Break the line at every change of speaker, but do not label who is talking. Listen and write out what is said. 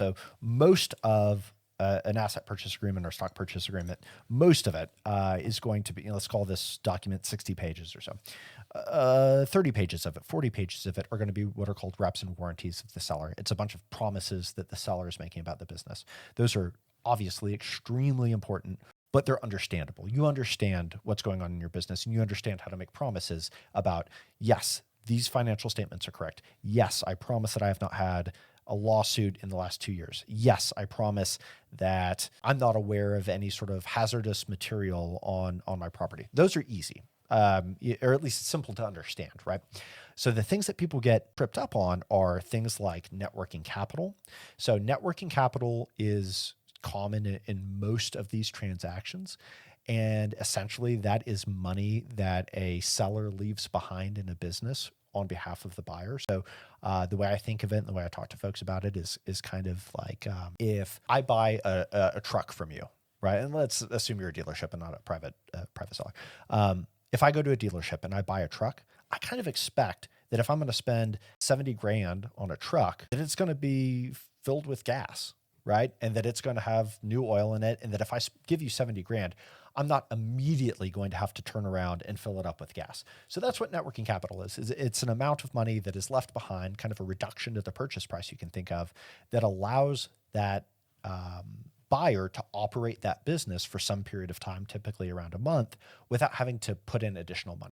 So most of an asset purchase agreement or stock purchase agreement, most of it is going to be, let's call this document 60 pages or so. 30 pages of it, 40 pages of it are going to be what are called reps and warranties of the seller. It's a bunch of promises that the seller is making about the business. Those are obviously extremely important, but they're understandable. You understand what's going on in your business and you understand how to make promises about, yes, these financial statements are correct. Yes, I promise that I have not had a lawsuit in the last 2 years. Yes, I promise that I'm not aware of any sort of hazardous material on my property. Those are easy, or at least simple to understand, right? So the things that people get tripped up on are things like net working capital. So net working capital is common in most of these transactions. And essentially that is money that a seller leaves behind in a business on behalf of the buyer. So the way I think of it and the way I talk to folks about it is kind of like if I buy a truck from you, right? And let's assume you're a dealership and not a private seller. If I go to a dealership and I buy a truck, I kind of expect that if I'm going to spend 70 grand on a truck, that it's going to be filled with gas, right? And that it's going to have new oil in it. And that if I give you 70 grand, I'm not immediately going to have to turn around and fill it up with gas. So that's what net working capital is. It's an amount of money that is left behind, kind of a reduction to the purchase price you can think of, that allows that buyer to operate that business for some period of time, typically around a month, without having to put in additional money.